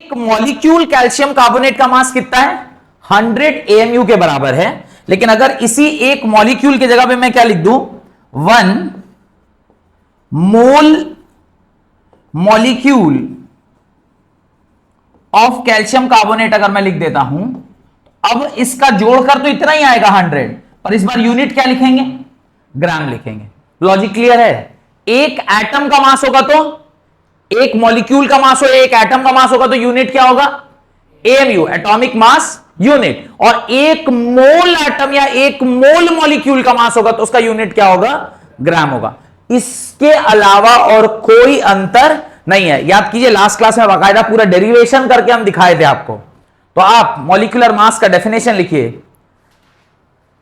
एक molecule calcium carbonate का मास कितना है? 100 AMU के बराबर है। लेकिन अगर इसी एक मॉलिक्यूल की जगह पे मैं क्या लिख दूं, 1 मोल मॉलिक्यूल ऑफ कैल्शियम कार्बोनेट अगर मैं लिख देता हूं, अब इसका जोड़कर तो इतना ही आएगा 100, और इस बार यूनिट क्या लिखेंगे? ग्राम लिखेंगे। लॉजिक क्लियर है? एक एटम का मास होगा तो, एक मॉलिक्यूल का मास हो, एक एटम का मास होगा तो यूनिट क्या होगा? AMU, atomic mass unit. और एक मोल एटम या एक मोल मॉलिक्यूल का मास होगा तो उसका यूनिट क्या होगा? ग्राम होगा। इसके अलावा और कोई अंतर नहीं है। याद कीजिए, लास्ट क्लास में बाकायदा पूरा डेरिवेशन करके हम दिखाए थे आपको। तो आप मॉलिक्यूलर मास का डेफिनेशन लिखिए।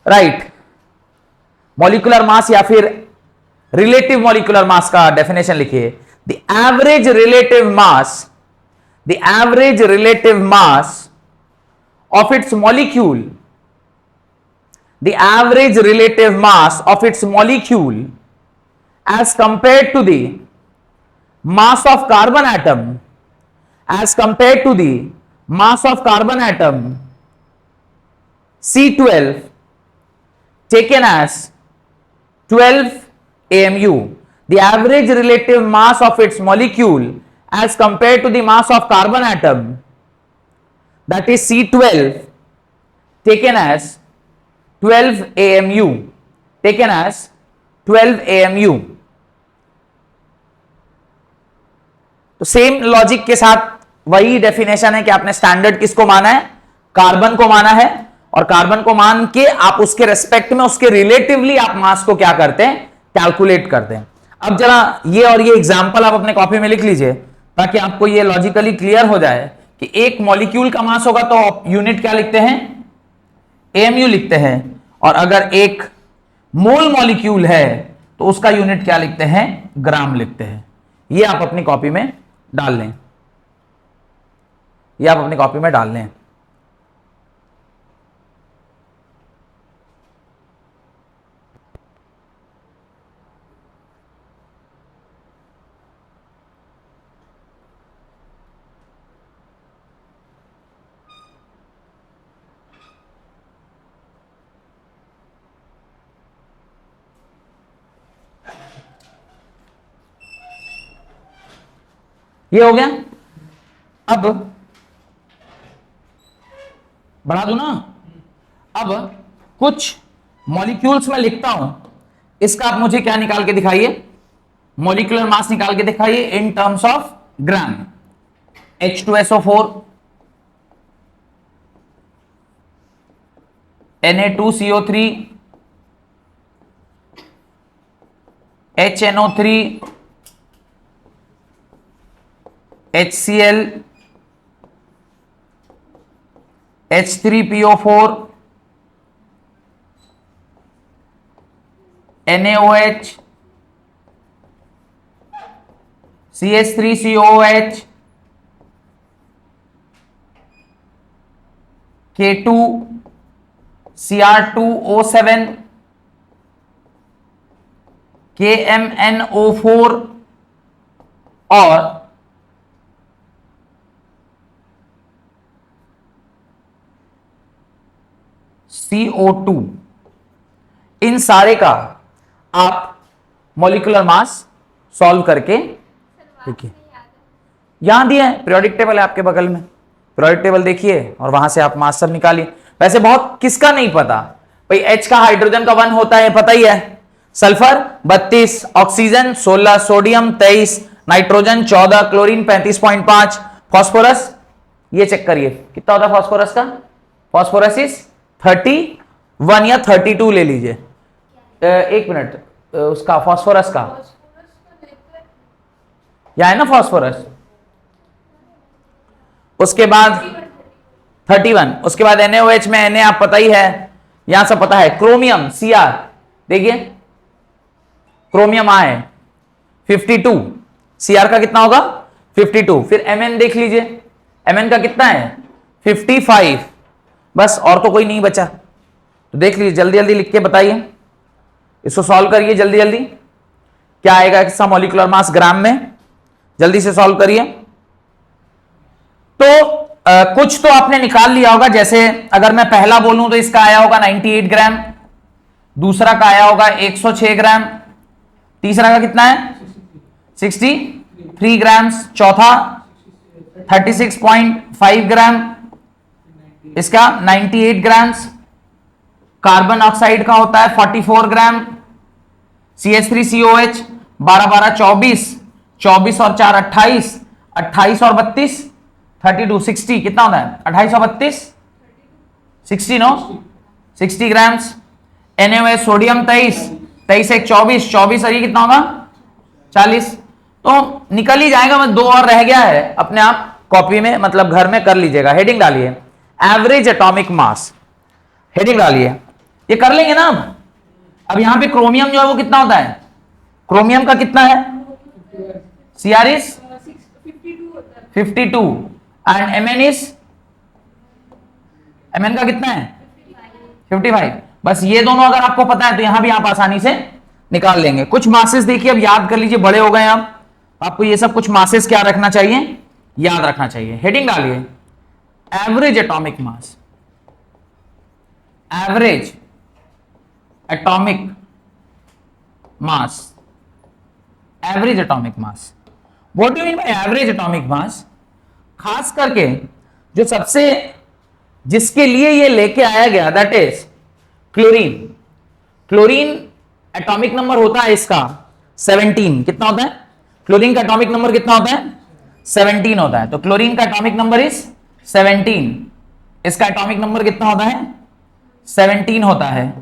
राइट, मॉलिक्यूलर मास या फिर रिलेटिव मॉलिक्यूलर मास का डेफिनेशन लिखिए। The average relative mass, the average relative mass of its molecule, the average relative mass of its molecule as compared to the mass of carbon atom, as compared to the mass of carbon atom C12 taken as 12 AMU, the average relative mass of its molecule as compared to the mass of carbon atom, that is C12 taken as 12 AMU, taken as 12 AMU। तो same logic के साथ वही definition है कि आपने standard किसको माना है? कार्बन को माना है, और कार्बन को मान के आप उसके रेस्पेक्ट में उसके रिलेटिवली आप मास को क्या करते हैं? कैलकुलेट करते हैं। अब जरा ये और ये एग्जांपल आप अपने कॉपी में लिख लीजिए ताकि आपको ये लॉजिकली क्लियर हो जाए कि एक मॉलिक्यूल का मास होगा तो यूनिट क्या लिखते हैं? AMU लिखते हैं। और अगर एक मोल मॉलिक्यूल है तो उसका यूनिट क्या लिखते हैं? ग्राम लिखते हैं। ये आप अपनी कॉपी में डाल लें, ये आप अपनी कॉपी में डाल लें। ये हो गया। अब बढ़ा दूं ना। अब कुछ मॉलिक्यूल्स में लिखता हूं, इसका आप मुझे क्या निकाल के दिखाइए? मॉलिक्यूलर मास निकाल के दिखाइए in terms of gram. H2SO4, Na2CO3, HNO3, HCl, H3PO4, NaOH, CH3COOH, K2, Cr2O7, KMNO4 और CO2। इन सारे का आप मॉलिक्यूलर मास सॉल्व करके देखिए, यहां दिए हैं, पीरियोडिक टेबल है आपके बगल में, पीरियोडिक टेबल देखिए और वहां से आप मास सब निकालिए। वैसे बहुत किसका नहीं पता भाई, H का हाइड्रोजन का 1 होता है, पता ही है। Sulphur 32, oxygen 16, sodium 23, nitrogen 14, chlorine 35.5, phosphorus ये चेक करिए कितना होता है फास्फोरस का? फास्फोरस इज 31 या 32 ले लीजिए। एक मिनट, उसका फास्फोरस का यह है ना फास्फोरस। उसके बाद 31, उसके बाद NaOH में Na आप पता ही है, यहां से पता है। क्रोमियम Cr देखिए, क्रोमियम आ है 52, Cr का कितना होगा? 52। फिर Mn देख लीजिए, Mn का कितना है? 55। बस और तो कोई नहीं बचा, तो देख लीजिए, जल्दी जल्दी लिख के बताइए, इसको सॉल्व करिए जल्दी जल्दी। क्या आएगा इसका मॉलिक्यूलर मास ग्राम में? जल्दी से सॉल्व करिए। तो कुछ तो आपने निकाल लिया होगा, जैसे अगर मैं पहला बोलूं तो इसका आया होगा 98 ग्राम, दूसरा का आया होगा 106 ग्राम, तीसरा का कितना है 63 ग्राम्स, चौथा 36.5 ग्राम, इसका 98 ग्राम्स, कार्बन ऑक्साइड का होता है 44 ग्राम, CH3COH 12 12 24, 24 और 4 28, 28 और 32 32, 60 कितना होता है 28 और 32 60 नो 60 ग्राम्स, NaOH सोडियम 23, 23 एक 24, 24 और ये कितना होगा 40। तो निकल ही जाएगा, मैं 2 और रह गया है, अपने आप कॉपी में मतलब घर में कर लीजिएगा। हेडिंग डालिए एवरेज एटॉमिक मास, हेडिंग डालिए, ये कर लेंगे ना। अब यहां पे क्रोमियम जो है वो कितना होता है, क्रोमियम का कितना है CR इज 52 एंड Mn का कितना है 55। बस ये दोनों अगर आपको पता है तो यहां भी आप आसानी से निकाल लेंगे। कुछ मासेस देखिए, अब याद कर लीजिए, बड़े हो गए आप, आपको ये सब कुछ मासेस क्या रखना चाहिए, याद रखना चाहिए। हेडिंग डालिए average atomic mass, average atomic mass, average atomic mass. What do you mean by average atomic मास? खास करके जो सबसे जिसके लिए ये लेके आया गया that is chlorine. Chlorine atomic number होता है इसका 17, कितना होता है क्लोरीन का एटॉमिक नंबर कितना होता है 17 होता है। तो क्लोरीन का एटॉमिक नंबर इज 17, इसका एटॉमिक नंबर कितना होता है 17 होता है,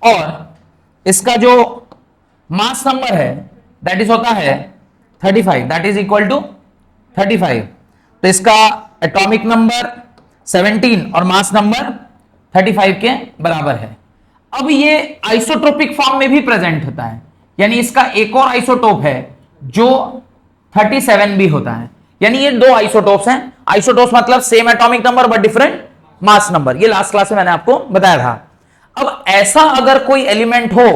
और इसका जो मास नंबर है दैट इज होता है 35, दैट इज इक्वल टू 35। तो इसका एटॉमिक नंबर 17 और मास नंबर 35 के बराबर है। अब ये आइसोट्रोपिक फॉर्म में भी प्रेजेंट होता है, यानी इसका एक और आइसोटोप है जो 37 भी होता है। यानी ये 2 आइसोटोप्स हैं। आइसोटोप्स मतलब same atomic number but different mass number, ये लास्ट क्लास में मैंने आपको बताया था। अब ऐसा अगर कोई एलिमेंट हो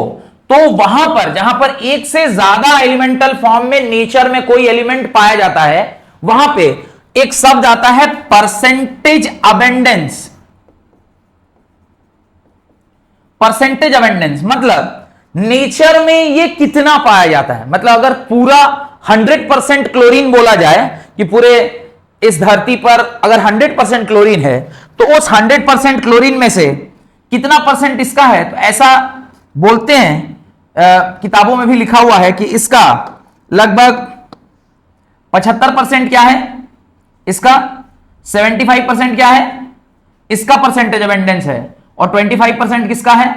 तो वहां पर जहां पर एक से ज्यादा एलिमेंटल फॉर्म में नेचर में कोई एलिमेंट पाया जाता है, वहां पे एक शब्द आता है परसेंटेज अबेंडेंस। परसेंटेज अबेंडेंस मतलब नेचर में ये कितना पाया जाता है। मतलब अगर पूरा 100% क्लोरीन बोला जाए कि पूरे इस धरती पर अगर 100% क्लोरीन है तो उस 100% क्लोरीन में से कितना परसेंट इसका है, तो ऐसा बोलते हैं, किताबों में भी लिखा हुआ है कि इसका लगभग 75% क्या है, इसका 75% क्या है, इसका परसेंटेज अबेंडेंस है, और 25% किसका है,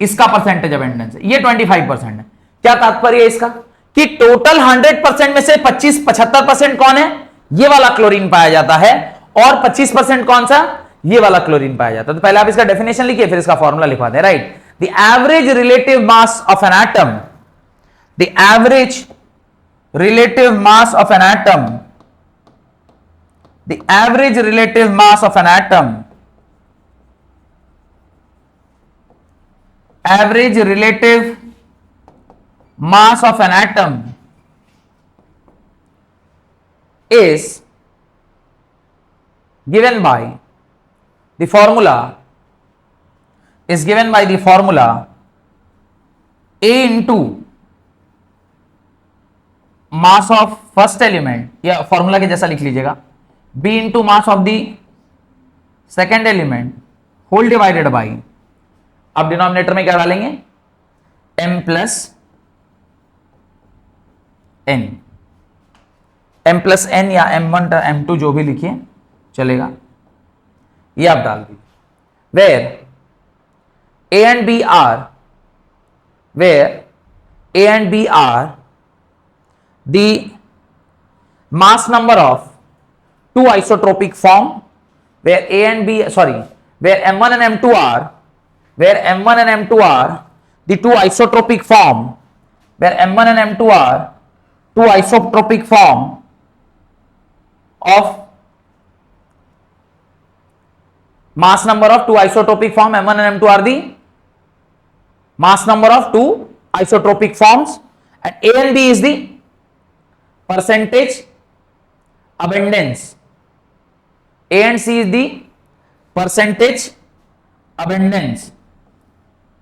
इसका परसेंटेज अबेंडेंस है। ये 25% है। क्या तात्पर्य है इसका कि टोटल 100% में से 75% कौन है, ये वाला क्लोरीन पाया जाता है, और 25% कौन सा, ये वाला क्लोरीन पाया जाता है। तो पहले आप इसका डेफिनेशन लिखिए, फिर इसका फॉर्मूला लिखवा दें। Right, the average relative mass of an atom, the average relative mass of an atom, the average relative mass of an atom, average relative mass of an atom is given by the formula A into mass of first element, या formula के जैसा लिख लीजिएगा, B into mass of the second element whole divided by, अब denominator में क्या डालेंगे m plus n, m plus n या m1 m2 जो भी लिखिए चलेगा, ये आप डाल दीजिए। Where a and b are, where a and b are the mass number of two isotropic form, where a and b, sorry, where m1 and m2 are, where m1 and m2 are the two isotropic form, where m1 and m2 are two isotropic form of mass number of two isotropic form, m1 and m2 are the mass number of two isotropic forms, and a and b is the percentage abundance A and C is the percentage abundance.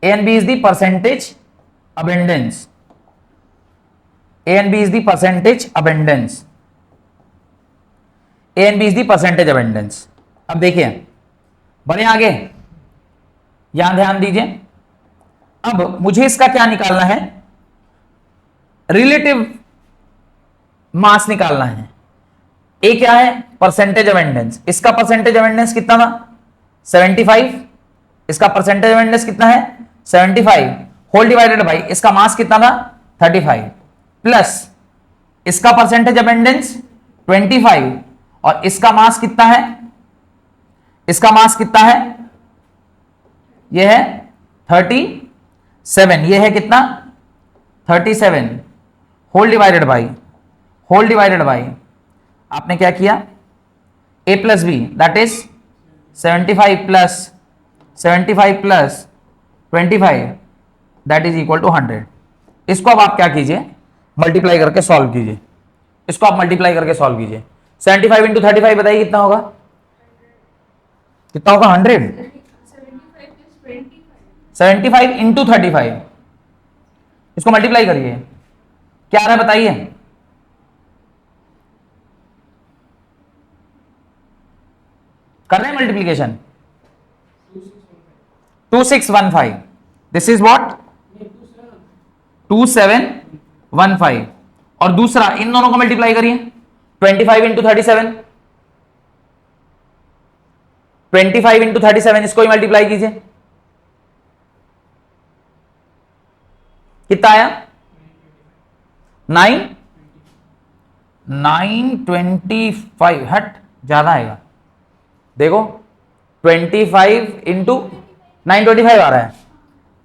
A and B is the percentage abundance. A and B is the percentage abundance. A and B is the percentage abundance. अब देखिए बढ़े आगे, यहां ध्यान दीजिए। अब मुझे इसका क्या निकालना है, रिलेटिव मास निकालना है। ए क्या है, परसेंटेज अवेंडेंस। इसका परसेंटेज अवेंडेंस कितना था, 75। इसका परसेंटेज अवेंडेंस कितना है, 75 होल डिवाइडेड बाई इसका मास कितना था, 35 प्लस इसका परसेंटेज अवेंडेंस 25 और इसका मास कितना है, इसका मास कितना है, यह है 37। यह है कितना, 37 होल डिवाइडेड बाई आपने क्या किया, a plus B that is 75 plus 25 that is equal to 100। इसको अब आप क्या कीजिए, मल्टीप्लाई करके सॉल्व कीजिए। इसको आप मल्टीप्लाई करके सॉल्व कीजिए। 75 इंटू 35 बताइए कितना होगा, कितना होगा, 100। 75 इंटू 35, इसको मल्टीप्लाई करिए, क्या आ रहा है बताइए। कर रहे हैं मल्टीप्लीकेशन, 2615। This is what, 2715। और दूसरा इन दोनों को मल्टीप्लाई करिए, 25 इंटू 37, 25 इंटू 37 इसको ही मल्टीप्लाई कीजिए, कितना आया, 925। हट ज्यादा आएगा, देखो 25 इंटू 925 आ रहा है,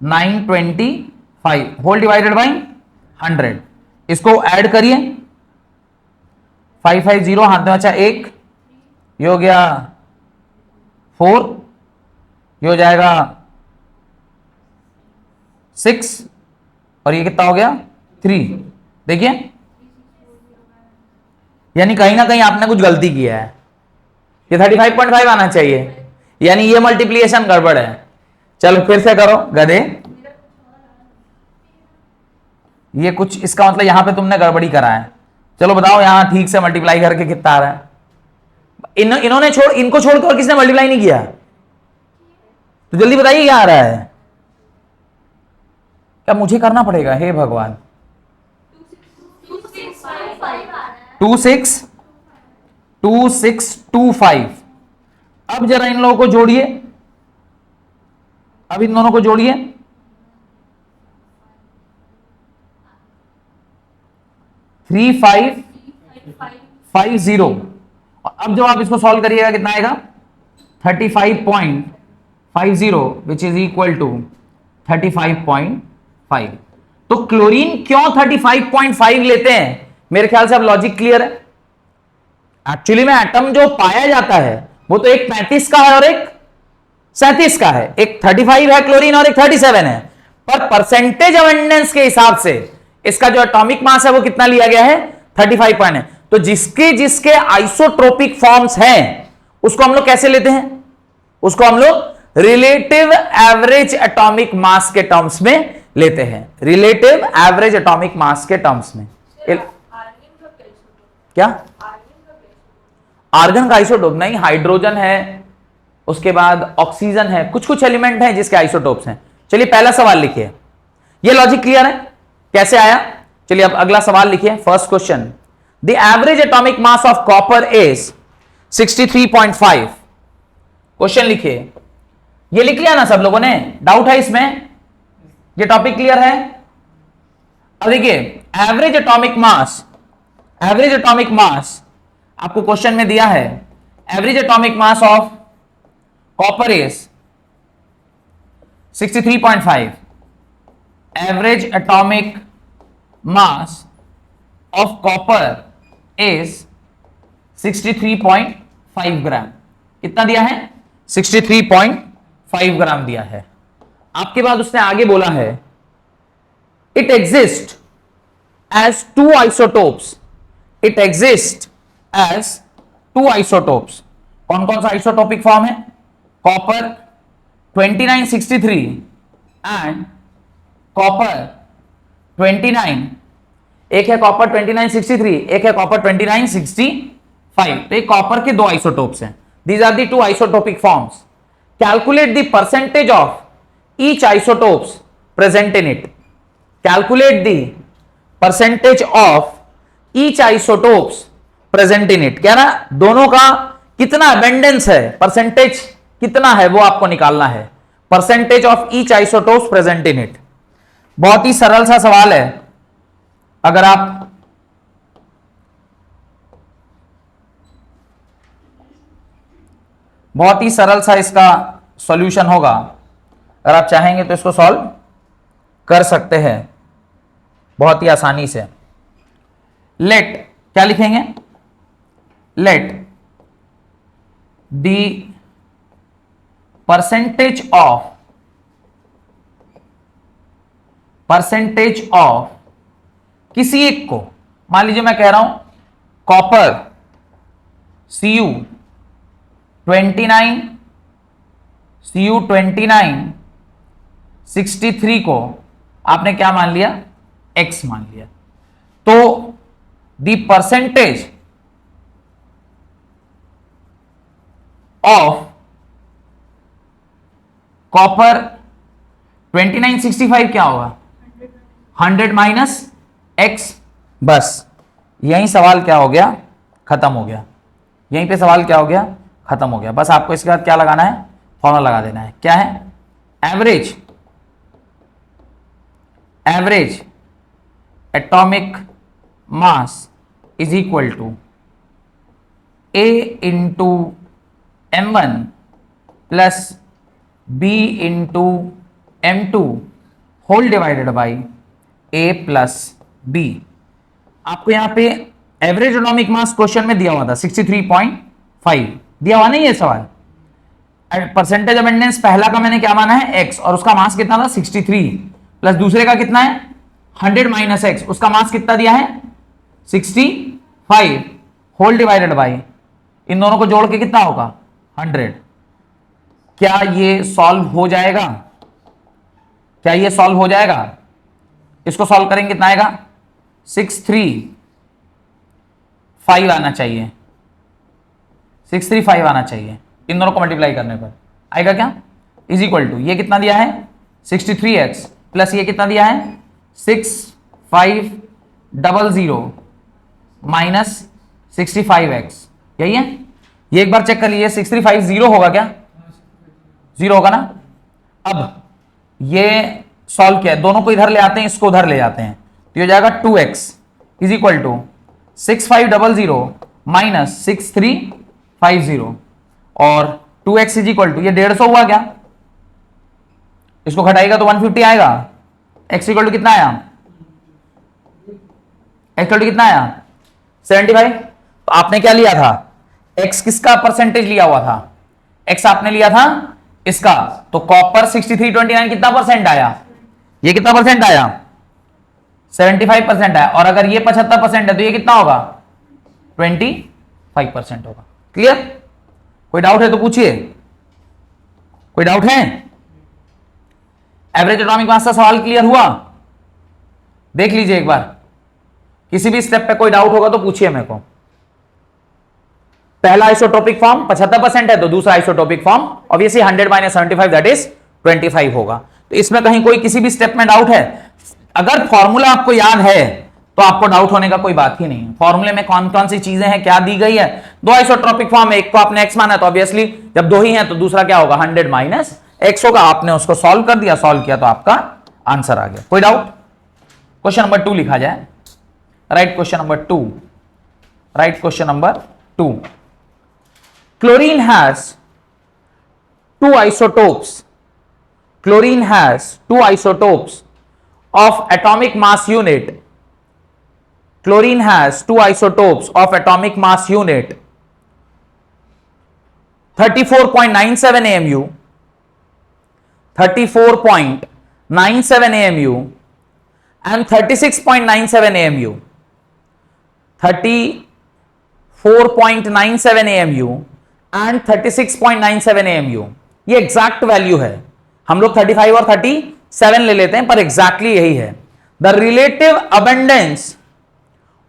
925 होल डिवाइडेड बाई 100। इसको ऐड करिए, 550 हाथ में बचा 1, ये हो गया 4, ये हो जाएगा 6 और ये कितना हो गया 3। देखिए यानी कहीं ना कहीं आपने कुछ गलती किया है, ये 35.5 आना चाहिए, यानी ये मल्टीप्लिकेशन गड़बड़ है। चलो फिर से करो गधे, ये कुछ इसका मतलब यहां पे तुमने गड़बड़ी करा है। चलो बताओ यहां ठीक से मल्टीप्लाई करके कितना आ रहा है। इन्होंने इनको छोड़कर और किसने मल्टीप्लाई नहीं किया, तो जल्दी बताइए क्या आ रहा है। क्या मुझे करना पड़ेगा, हे भगवान। 2625। अब जरा इन लोगों को जोड़िए, अब इन दोनों को जोड़िए, 3550। अब जब आप इसको सॉल्व करिएगा कितना आएगा, 35.50 विच इज इक्वल टू 35.5। तो क्लोरीन क्यों 35.5 लेते हैं, मेरे ख्याल से अब लॉजिक क्लियर है। एक्चुअली में एटम जो पाया जाता है वो तो एक 35 का है और एक 37 का है, एक 35 है क्लोरीन और एक 37 है, पर परसेंटेज अवेंडेंस के हिसाब से इसका जो एटॉमिक मास है वो कितना लिया गया है, 35 पॉइंट है। तो जिसके जिसके आइसोट्रोपिक फॉर्म्स हैं उसको हम लोग कैसे लेते हैं, उसको हम लोग रिलेटिव एवरेज एटॉमिक मास के टर्म्स में लेते हैं, रिलेटिव एवरेज एटॉमिक मास के टर्म्स में। क्या आर्गन का आइसोटोप नहीं, हाइड्रोजन है, उसके बाद ऑक्सीजन है, कुछ कुछ एलिमेंट हैं जिसके आइसोटोप्स हैं। चलिए पहला सवाल लिखिए, ये लॉजिक क्लियर है कैसे आया। चलिए अब अगला सवाल लिखिए, first question, the average atomic mass of copper is 63.5। Question लिखिए, ये लिख लिया ना सब लोगों ने, डाउट है इसमें, ये टॉपिक क्लियर है। अब देखिए एवरेज एटॉमिक मास आपको क्वेश्चन में दिया है, average atomic mass of copper is 63.5। Average atomic mass of copper is 63.5 ग्राम। कितना दिया है, 63.5 ग्राम दिया है। आपके बाद उसने आगे बोला है, it exist as two isotopes, it exist as two isotopes कौन कौन सा आइसोटोपिक फॉर्म है? कॉपर 2963 एंड कॉपर 29, एक है कॉपर 2963, एक है कॉपर 2965। तो ये कॉपर के दो आइसोटोप्स हैं। These are the two isotopic forms. Calculate the percentage of each isotopes present in it. Calculate the percentage of each isotopes present in it. क्या ना, दोनों का कितना अबेंडेंस है, परसेंटेज कितना है वो आपको निकालना है। Percentage of each isotopes present in it. बहुत ही सरल सा सवाल है। अगर आप बहुत ही सरल सा इसका सॉल्यूशन होगा। अगर आप चाहेंगे तो इसको सॉल्व कर सकते हैं बहुत ही आसानी से। लेट, क्या लिखेंगे? लेट द परसेंटेज ऑफ किसी एक को, मान लीजिए मैं कह रहा हूं कॉपर Cu29 63 को आपने क्या मान लिया? X मान लिया। तो द परसेंटेज ऑफ कॉपर 2965 क्या होगा? 100 माइनस X। बस यही सवाल क्या हो गया? खत्म हो गया। यहीं पे सवाल क्या हो गया? खत्म हो गया। बस आपको इसके बाद क्या लगाना है? फॉर्मूला लगा देना है। क्या है? Average atomic mass is equal to A into M1 plus B into M2 whole divided by A plus B। आपको यहां पे एवरेज एटॉमिक मास क्वेश्चन में दिया हुआ था 63.5 दिया हुआ नहीं ये सवाल। परसेंटेज अबेंडेंस पहला का मैंने क्या माना है? X, और उसका मास कितना था? 63, प्लस दूसरे का कितना है? 100 माइनस X, उसका मास कितना दिया है? 65 होल डिवाइडेड बाई, इन दोनों को जोड़ के कितना होगा? 100। क्या ये सॉल्व हो जाएगा? क्या ये सॉल्व हो जाएगा? इसको सॉल्व करेंगे कितना आएगा? 635 आना चाहिए। 635 आना चाहिए। इन दोनों को मल्टीप्लाई करने पर आएगा क्या? इज इक्वल टू, ये कितना दिया है? 63x प्लस ये कितना दिया है? 6500 माइनस 65x। यही है। ये एक बार चेक कर लीजिए। 6350 होगा क्या? 0 होगा ना। अब ये सॉल्व किया, दोनों को इधर ले आते हैं, इसको उधर ले जाते हैं, तो ये हो जाएगा 2x is equal to 6500 minus 6350 और 2x इज इक्वल टू, ये 150 हुआ क्या? इसको घटाएगा तो 150 आएगा। x इक्वल टू कितना आया? x इक्वल टू कितना आया? 75। तो आपने क्या लिया था? x किसका परसेंटेज लिया हुआ था? x आपने लिया था इसका। तो कॉपर 6329 कितना परसेंट आया? ये कितना परसेंट आया? 75% आया। और अगर ये 75% है तो ये कितना होगा? 25% होगा। क्लियर? कोई डाउट है तो पूछिए। कोई डाउट है? एवरेज एटॉमिक मास का सवाल क्लियर हुआ? देख लीजिए एक बार। किसी भी स्टेप पे कोई डाउट होगा तो पूछिए मेरे को। पहला आइसोटोपिक फॉर्म 75% है तो दूसरा isotopic form obviously 100 minus 75 that is 25 होगा। तो इसमें कहीं कोई किसी भी स्टेप में डाउट है? अगर फॉर्मूला आपको याद है तो आपको डाउट होने का कोई बात ही नहीं है। फॉर्मूले में कौन कौन सी चीजें हैं, क्या दी गई है। दो आइसोट्रोपिक फॉर्म है, एक को आपने x माना तो ऑब्वियसली जब दो ही हैं तो दूसरा क्या होगा? 100 माइनस x होगा। आपने उसको सॉल्व कर दिया, सॉल्व किया तो आपका आंसर आ गया। कोई डाउट? क्वेश्चन नंबर 2 लिखा जाए। Right question number 2। Right question number 2। Chlorine has two isotopes. Chlorine has two isotopes of atomic mass unit. Chlorine has two isotopes of atomic mass unit 34.97 AMU, 34.97 AMU and 36.97 AMU. 34.97 AMU and 36.97 AMU। ये exact value है। हम लोग 35 और 37 ले लेते हैं, पर exactly यही है। The relative abundance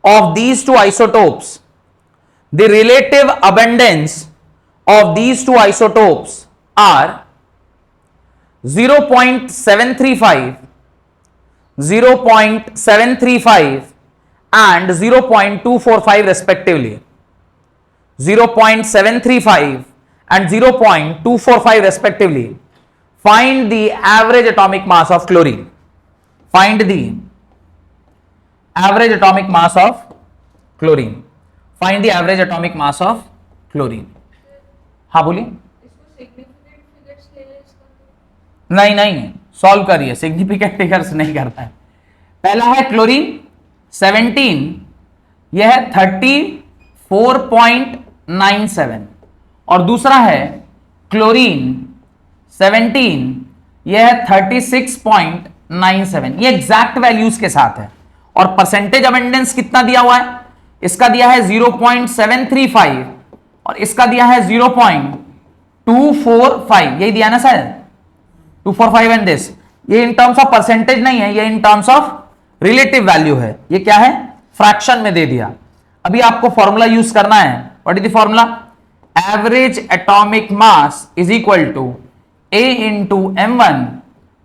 of these two isotopes, the relative abundance of these two isotopes are 0.735, 0.735 and 0.245 respectively. 0.735 and 0.245 respectively. Find the average atomic mass of chlorine. Find the average atomic mass of chlorine. Find the average atomic mass of chlorine. हाँ बोलिए। नहीं नहीं, solve करिए, significant figures नहीं करता है। पहला है क्लोरीन 17, यह है 34.97 और दूसरा है क्लोरीन 17, यह है 36.97। ये एग्जैक्ट वैल्यूज के साथ है। और परसेंटेज अबेंडेंस कितना दिया हुआ है? इसका दिया है 0.735 और इसका दिया है 0.245, यही दिया ना सर, 245 एंड दिस। ये इन टर्म्स ऑफ परसेंटेज नहीं है, ये in terms of relative value है। ये क्या है? फ्रैक्शन में दे दिया। अभी आपको फॉर्मूला यूज करना है। What is the formula? Average atomic mass is equal to A into M1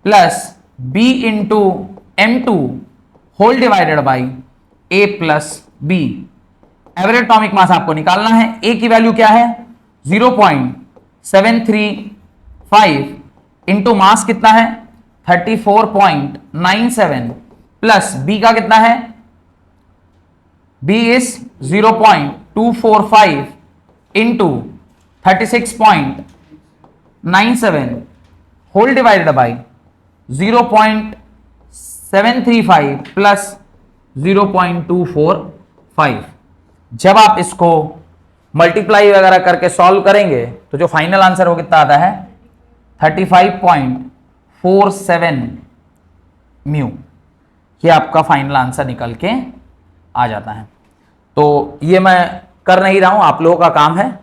plus B into M2 whole divided by A plus B। Average atomic mass आपको निकालना है। A की वैल्यू क्या है? 0.735 इंटू मास कितना है? 34.97 प्लस B का कितना है? B is 0.245 into 36.97 whole divided by 0.735 plus 0.245। जब आप इसको मल्टीप्लाई वगैरह करके सॉल्व करेंगे तो जो फाइनल आंसर वो कितना आता है? 35.47 म्यू। ये आपका फाइनल आंसर निकल के आ जाता है। तो ये मैं कर नहीं रहा हूं, आप लोगों का काम है,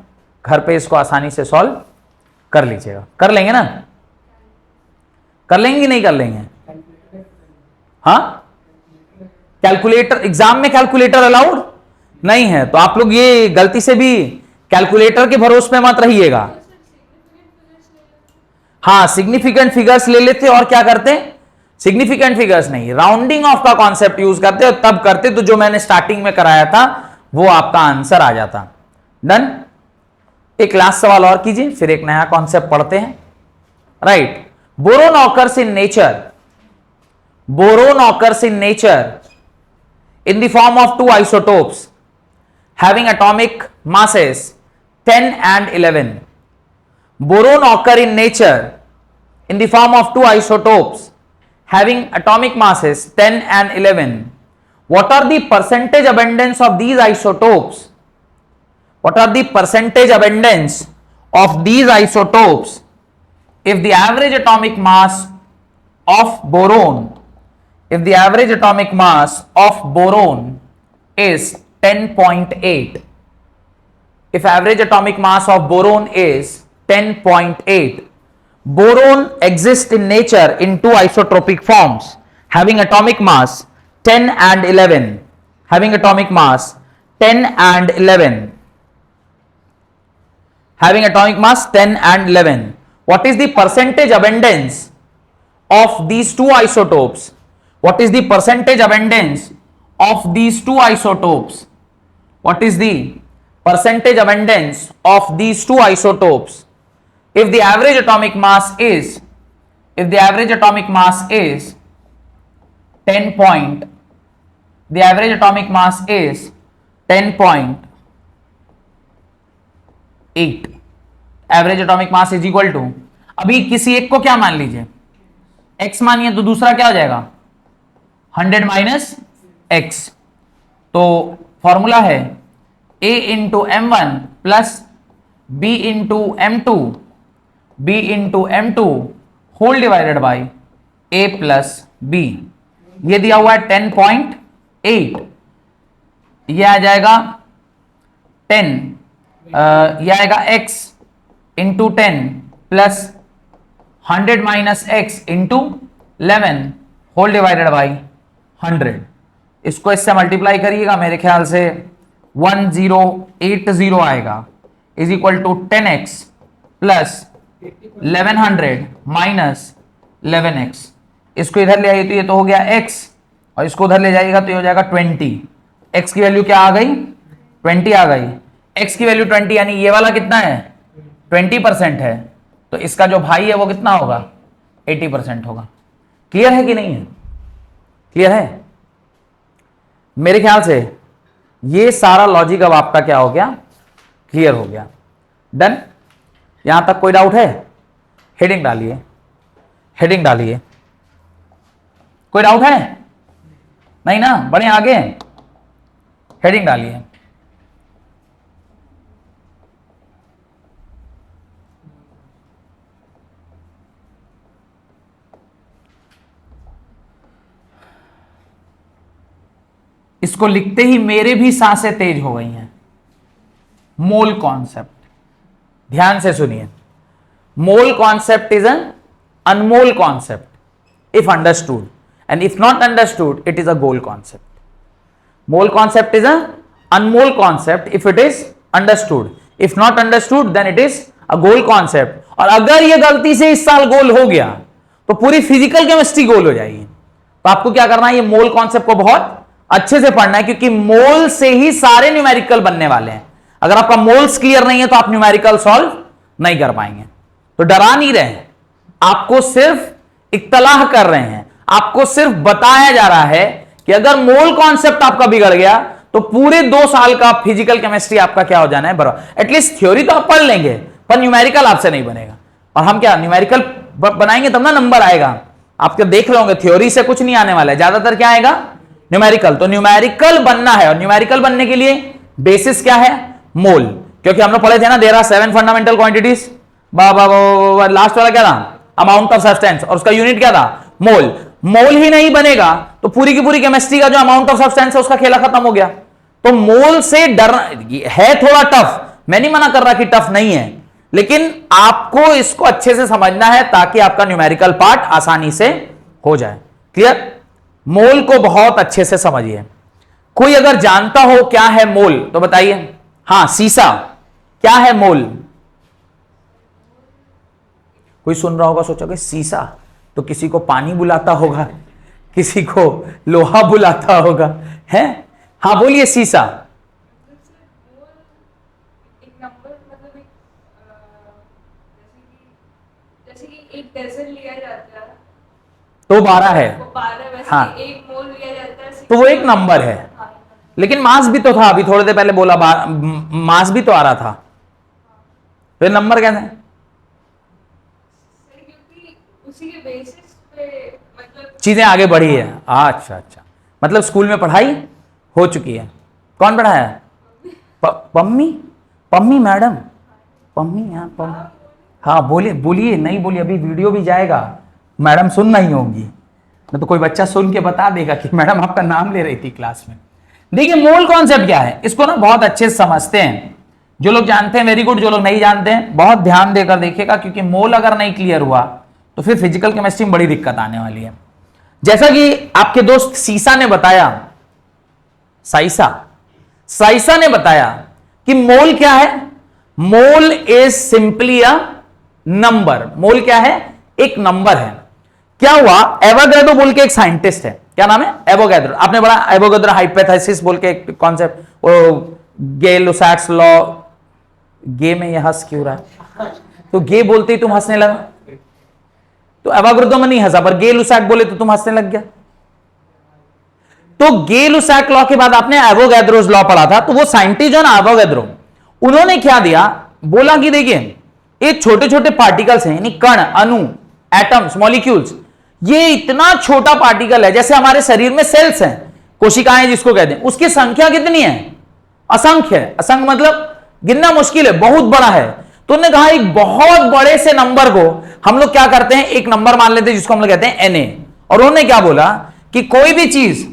घर पे इसको आसानी से सॉल्व कर लीजिएगा। कर लेंगे ना? कर लेंगे नहीं कर लेंगे? हाँ, कैलकुलेटर, एग्जाम में कैलकुलेटर अलाउड नहीं है, तो आप लोग ये गलती से भी कैलकुलेटर के भरोसे पे मत रहिएगा। हाँ, सिग्निफिकेंट फिगर्स ले लेते और क्या करते? सिग्निफिकेंट फिगर्स नहीं, राउंडिंग ऑफ का कॉन्सेप्ट यूज करते और तब करते तो जो मैंने स्टार्टिंग में कराया था वो आपका आंसर आ जाता। डन। एक लास्ट सवाल और कीजिए, फिर एक नया कॉन्सेप्ट पढ़ते हैं। Right. Boron occurs in nature, boron occurs in nature in the form of two isotopes having atomic masses 10 and 11. Boron occur in nature in the form of two isotopes having atomic masses 10 and 11. What are the percentage abundance of these isotopes? What are the percentage abundance of these isotopes if the average atomic mass of boron, if the average atomic mass of boron is 10.8, if average atomic mass of boron is 10.8, boron exists in nature in two isotropic forms having atomic mass 10 and 11, having atomic mass 10 and 11, having atomic mass 10 and 11. What is the percentage abundance of these two isotopes? What is the percentage abundance of these two isotopes? What is the percentage abundance of these two isotopes if the average atomic mass is, if the average atomic mass is 10 point, the average atomic mass is 10.8, average atomic mass is equal to, अभी किसी एक को क्या मान लीजिए? x मानिए, तो दूसरा क्या हो जाएगा? 100 माइनस एक्स। तो फॉर्मूला है A into M1 plus B into M2, B into M2 whole divided by A plus B। ये दिया हुआ है 10.8, ये आ जाएगा 10, ये आएगा x into 10 plus 100 minus X into 11 whole divided by 100। इसको इससे मल्टीप्लाई करिएगा, मेरे ख्याल से 1080 आएगा, is equal to 10x plus 1100 minus 11x। इसको इधर ले आइए तो ये तो हो गया x, और इसको उधर ले जाइएगा तो ये हो जाएगा 20। x की वैल्यू क्या आ गई? 20 आ गई। x की वैल्यू 20 यानी ये वाला कितना है? 20% है, तो इसका जो भाई है वो कितना होगा? 80% होगा। क्लियर है कि नहीं है? क्लियर है? मेरे ख्याल से ये सारा लॉजिक अब आपका क्या हो गया? क्लियर हो गया। डन? यहां तक कोई डाउट है? हेडिंग डालिए, हेडिंग डालिए। कोई डाउट है? नहीं ना? बढ़े आगे, हेडिंग डालिए। इसको लिखते ही मेरे भी सांसें तेज हो गई हैं। मोल कॉन्सेप्ट, ध्यान से सुनिए। Mole concept is an Anmol concept if understood, and if not understood it is a goal concept. Mole concept is a unmole concept if it is understood, if not understood then it is a goal concept. और अगर ये गलती से इस साल गोल हो गया तो पूरी फिजिकल केमिस्ट्री गोल हो जाएगी। तो आपको क्या करना है? ये मोल कॉन्सेप्ट को बहुत अच्छे से पढ़ना है, क्योंकि मोल से ही सारे न्यूमेरिकल बनने वाले हैं। अगर आपका मोल्स क्लियर नहीं है तो आप न्यूमेरिकल सॉल्व नहीं कर पाएंगे। तो डरा नहीं रहे, आपको सिर्फ इत्तलाह कर रहे हैं, आपको सिर्फ बताया जा रहा है कि अगर मोल कॉन्सेप्ट आपका बिगड़ गया तो पूरे 2 साल का फिजिकल केमिस्ट्री आपका क्या हो जाना है? बराबर। एटलीस्ट थ्योरी तो आप पढ़ लेंगे, पर न्यूमेरिकल आपसे नहीं बनेगा। और हम क्या न्यूमेरिकल बनाएंगे तब ना नंबर आएगा। आपके देख रहे होंगे थ्योरी से कुछ नहीं आने वाला है, ज्यादातर क्या आएगा? न्यूमेरिकल। तो न्यूमेरिकल बनना है, और न्यूमेरिकल बनने के लिए बेसिस क्या है? मोल। क्योंकि हम लोग पढ़े थे ना, there are 7 fundamental quantities. Last वाला क्या था? अमाउंट ऑफ सब्सटेंस, और उसका यूनिट क्या था? मोल। मोल ही नहीं बनेगा तो पूरी की पूरी केमिस्ट्री का जो अमाउंट ऑफ सब्सटेंस है उसका खेला खत्म हो गया। तो मोल से डरना है थोड़ा टफ, मैं नहीं मना कर रहा कि टफ नहीं है, लेकिन आपको इसको अच्छे से समझना है ताकि आपका न्यूमेरिकल पार्ट आसानी से हो जाए। क्लियर? मोल को बहुत अच्छे से समझिए। कोई अगर जानता हो क्या है मोल तो बताइए। हां, सीसा क्या है मोल? कोई सुन रहा होगा, सोचोगे सीसा तो किसी को पानी बुलाता होगा, किसी को लोहा बुलाता होगा, है? हाँ बोलिए। सीसा एक नंबर, मतलब जैसे कि एक डजन लिया जाता है तो 12 है। वो 12, वैसे हाँ, एक मोल लिया जाता है तो वो एक नंबर है। हाँ। लेकिन मास भी तो था, अभी थोड़ी देर पहले बोला मास भी तो आ रहा था, फिर नंबर कैसे? क्योंकि उसी के बेसिस पे मतलब चीजें आगे बढ़ी है। अच्छा अच्छा, मतलब स्कूल में पढ़ाई हो चुकी है। कौन पढ़ाया? पम्मी, पम्मी मैडम, पम्मी यहाँ पम्मी। हाँ बोलिए बोलिए, नहीं बोलिए, अभी वीडियो भी जाएगा, मैडम सुन नहीं होंगी, नहीं तो कोई बच्चा सुन के बता देगा कि मैडम आपका नाम ले रही थी क्लास में। देखिए मोल कॉन्सेप्ट क्या है, इसको ना बहुत अच्छे से समझते हैं। जो लोग जानते हैं वेरी गुड, जो लोग नहीं जानते हैं बहुत ध्यान देकर देखिएगा, क्योंकि मोल अगर नहीं क्लियर हुआ तो फिर फिजिकल केमिस्ट्री में बड़ी दिक्कत आने वाली है। जैसा कि आपके दोस्त सीसा ने बताया, साइसा ने बताया कि मोल क्या है? Mole is simply a number. Mole क्या है? एक नंबर है। क्या हुआ, एवोगैड्रो बोल के एक साइंटिस्ट है, क्या नाम है? एवोगैड्रो। आपने बड़ा एवोगैड्रो हाइपोथेसिस बोल के एक कॉन्सेप्ट, वो गे लुसाक्स लॉ, गे में यह हंस क्यों रहा है? तो गे बोलते ही तुम हंसने लगा, तो एवोगैड्रो में नहीं हंसा, पर गे लुसाक बोले तो तुम हंसने लग गया। तो गे लुसाक लॉ के बाद आपने एवोगैड्रोस लॉ पढ़ा था, तो वो साइंटिस्ट जो ना एवोगैड्रो, उन्होंने क्या दिया, बोला कि देखिए ये छोटे छोटे पार्टिकल्स हैं, यानी कण, अणु, एटम्स, मॉलिक्यूल्स, ये इतना छोटा पार्टिकल है, जैसे हमारे शरीर में सेल्स हैं, कोशिकाएं जिसको कहते हैं, उसकी संख्या कितनी है? असंख्य है। असंख्य मतलब गिनना मुश्किल है, बहुत बड़ा है। तो उन्होंने कहा एक बहुत बड़े से नंबर को हम लोग क्या करते हैं, एक नंबर मान लेते हैं जिसको हम लोग कहते हैं Na। और उन्होंने क्या बोला कि कोई भी चीज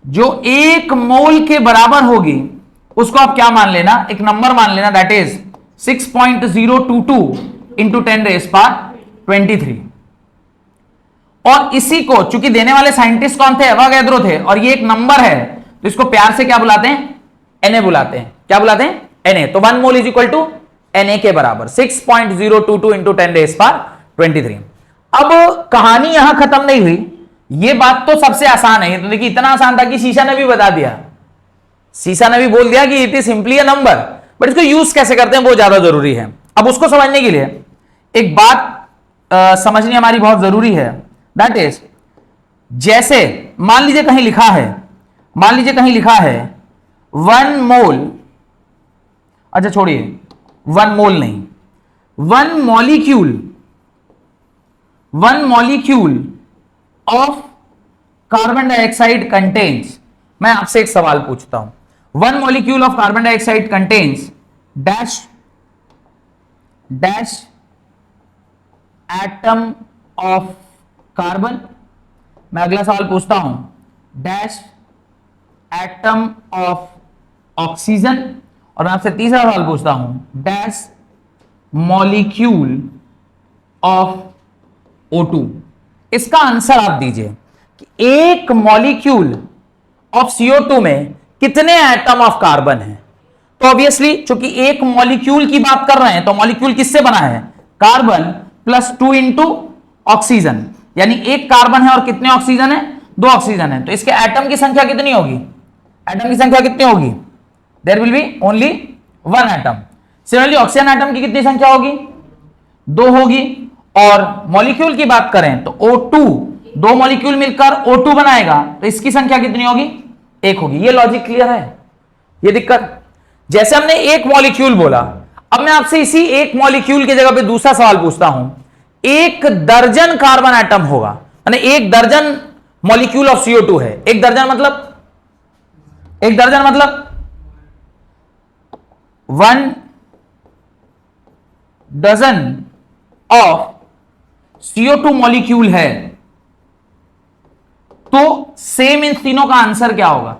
जो 1 मोल के बराबर होगी उसको आप क्या मान लेना, एक नंबर मान लेना, दैट इज 6.022 इंटू 10⁻23। और इसी को चूंकि देने वाले साइंटिस्ट कौन थे, एवोगैड्रो थे, और ये एक नंबर है तो इसको प्यार से क्या बुलाते हैं, Na बुलाते हैं। क्या बुलाते हैं, Na। तो 1 mole is equal to Na के बराबर 6.022 इंटू 10⁻23। अब कहानी यहां खत्म नहीं हुई, ये बात तो सबसे आसान है। तो देखिए इतना आसान था कि शीशा ने भी बता दिया, शीशा ने भी बोल दिया कि it is simply a number, but इसको यूज कैसे करते हैं वो ज्यादा जरूरी है। अब उसको समझने के लिए एक बात समझनी हमारी बहुत जरूरी है, दैट इज जैसे मान लीजिए कहीं लिखा है, 1 मोल, अच्छा छोड़िए 1 मोल नहीं, 1 molecule of carbon dioxide contains, मैं आपसे एक सवाल पूछता हूं, 1 molecule of carbon dioxide contains dash atom of carbon. मैं अगला सवाल पूछता हूं, डैश एटम ऑफ ऑक्सीजन। और मैं आपसे तीसरा सवाल पूछता हूं, डैश मॉलिक्यूल ऑफ O2। इसका आंसर आप दीजिए कि एक मॉलिक्यूल ऑफ CO2 में कितने एटम ऑफ कार्बन है। तो ऑब्वियसली चूंकि एक मॉलिक्यूल की बात कर रहे हैं, तो मॉलिक्यूल किससे बना है, कार्बन प्लस 2 इंटू ऑक्सीजन, यानी एक कार्बन है और कितने ऑक्सीजन है, 2 ऑक्सीजन है। तो इसके एटम की संख्या कितनी होगी, एटम की संख्या कितनी होगी, there will be only 1 atom. Similarly oxygen atom की कितनी संख्या होगी, 2 होगी। और मॉलिक्यूल की बात करें तो O2, 2 मॉलिक्यूल मिलकर O2 बनाएगा, तो इसकी संख्या कितनी होगी, 1 होगी। ये लॉजिक क्लियर है, ये दिक्कत। जैसे हमने एक मॉलिक्यूल बोला, अब मैं आपसे इसी एक मॉलिक्यूल की जगह पे दूसरा सवाल पूछता हूं, 1 दर्जन कार्बन एटम होगा, यानी 1 दर्जन मॉलिक्यूल ऑफ CO2 है। 1 दर्जन मतलब 1 डजन ऑफ CO2 मॉलिक्यूल है, तो सेम इन तीनों का आंसर क्या होगा,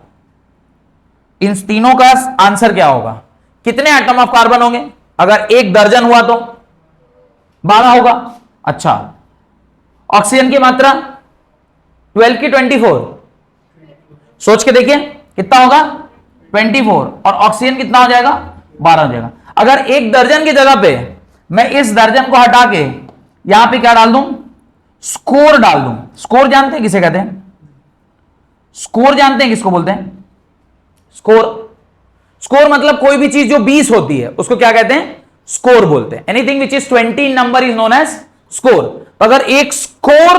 इन तीनों का आंसर क्या होगा, कितने एटम ऑफ कार्बन होंगे। अगर 1 दर्जन हुआ तो 12 होगा। अच्छा, ऑक्सीजन की मात्रा 12 की 24, सोच के देखिए कितना होगा, 24, और ऑक्सीजन कितना हो जाएगा, 12 हो जाएगा। अगर 1 दर्जन की जगह पे मैं इस दर्जन को हटा के यहां पे क्या डाल दूं, स्कोर डाल दूं। स्कोर जानते हैं किसे कहते हैं, स्कोर जानते हैं किसको बोलते हैं, स्कोर मतलब कोई भी चीज जो 20 होती है उसको क्या कहते हैं, स्कोर बोलते हैं। Anything which is 20 in number is known as score. तो अगर एक स्कोर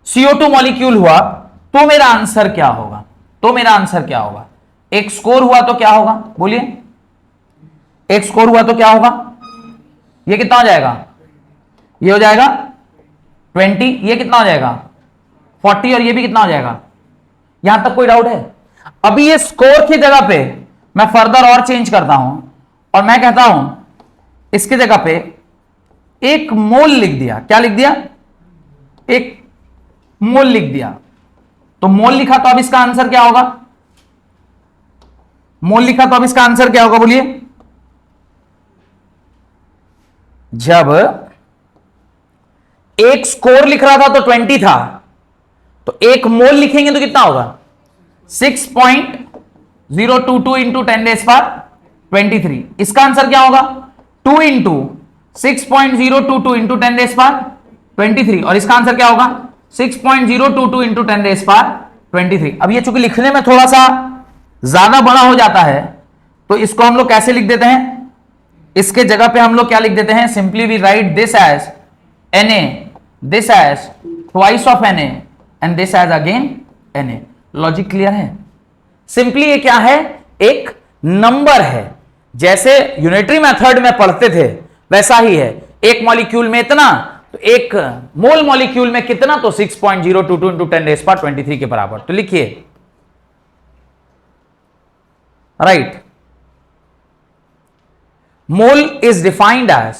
CO2 मॉलिक्यूल हुआ तो मेरा आंसर क्या होगा, एक स्कोर हुआ तो क्या होगा, बोलिए, एक स्कोर हुआ तो क्या होगा, ये कितना हो जाएगा, ये हो जाएगा 20, ये कितना हो जाएगा 40, और ये भी कितना हो जाएगा। यहां तक कोई डाउट है। अभी ये स्कोर की जगह पे मैं फर्दर और चेंज करता हूं और मैं कहता हूं इसकी जगह पे 1 मोल लिख दिया। क्या लिख दिया, 1 मोल लिख दिया। तो मोल लिखा तो अब इसका आंसर क्या होगा, मोल लिखा तो अब इसका आंसर क्या होगा, बोलिए। जब एक स्कोर लिख रहा था तो 20 था, तो 1 मोल लिखेंगे तो कितना होगा, 6.022 इंटू 10⁻23। इसका आंसर क्या होगा, 2 इंटू 6.022 इंटू 10⁻23, और इसका आंसर क्या होगा 6.022 इंटू 10⁻23। अब ये चूंकि लिखने में थोड़ा सा ज्यादा बड़ा हो जाता है, तो इसको हम लोग कैसे लिख देते हैं, इसके जगह पे हम लोग क्या लिख देते हैं, simply we write this as Na, this as twice of Na, and this as again Na। Logic clear है। सिंपली ये क्या है, एक नंबर है। जैसे यूनिटरी मेथड में पढ़ते थे वैसा ही है। एक मॉलिक्यूल में इतना, तो एक मोल मॉलिक्यूल में कितना, तो 6.022 इंटू 10⁻23 के बराबर। तो लिखिए, right, mole is defined as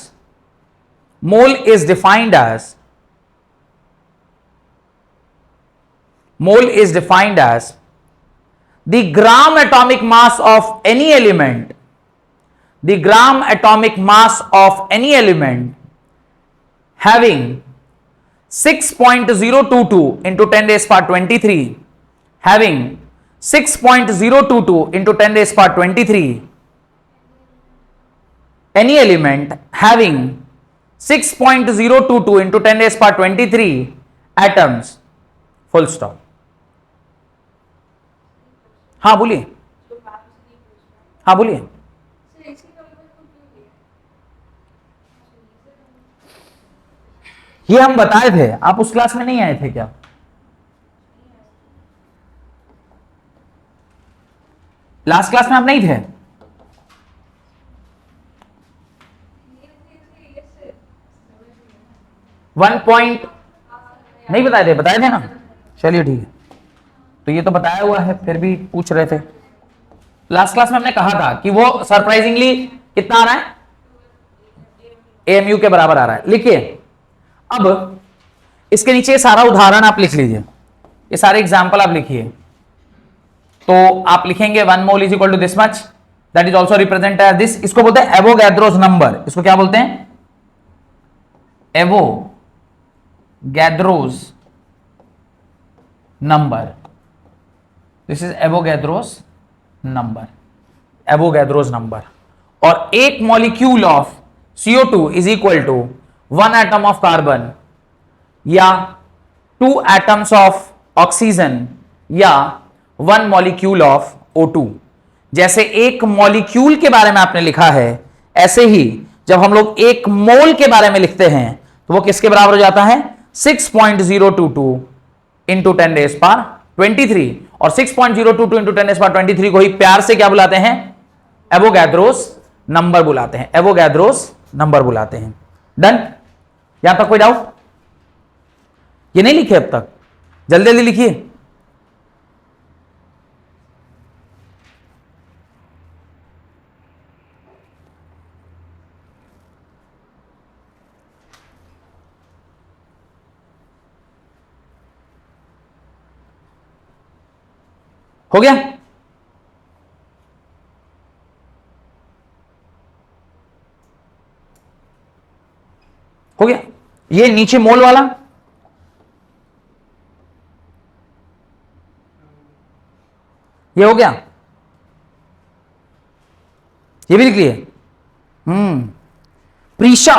the gram atomic mass of any element the gram atomic mass of any element having 6.022 into 10 raised power 23, having 6.022 into 10 raised power 23, any element having 6.022 into 10 raised power 23 atoms, full stop. हाँ बोलिए, हाँ बोलिए। Sir इसके number को क्यों दिया? ये हम बताए थे, आप उस क्लास में नहीं आए थे क्या? लास्ट क्लास में आप नहीं थे? वन पॉइंट नहीं बताए थे? बताए थे ना, चलिए ठीक है। तो ये तो बताया हुआ है, फिर भी पूछ रहे थे। लास्ट क्लास में हमने कहा था कि वो सरप्राइजिंगली कितना आ रहा है, एएमयू के बराबर आ रहा है। लिखिए, अब इसके नीचे सारा उदाहरण आप लिख लीजिए, ये सारे एग्जाम्पल आप लिखिए। तो आप लिखेंगे 1 mole is equal to this much, that is also represent as this. इसको बोलते हैं एवोगैड्रोस नंबर। इसको क्या बोलते हैं? Avogadro's number. This is Avogadro's number, Avogadro's number. और एक molecule of CO2 is equal to 1 atom of carbon या 2 एटम्स ऑफ ऑक्सीजन या 1 मॉलिक्यूल ऑफ O2। जैसे एक मॉलिक्यूल के बारे में आपने लिखा है, ऐसे ही जब हम लोग एक मोल के बारे में लिखते हैं तो वो किसके बराबर हो जाता है? 6.022 इंटू 10 रेज़ पावर 23। और 6.022 इंटू 10 रेज़ पावर 23 को ही प्यार से क्या बुलाते हैं? एवोगैड्रोस नंबर बुलाते हैं, एवोगैड्रोस नंबर बुलाते हैं। डन? यहां तक कोई डाउट? ये नहीं लिखे अब तक? जल्दी जल्दी लिखिए। हो गया? हो गया? ये नीचे मोल वाला ये हो गया, ये भी लिख लिए। प्रीशा,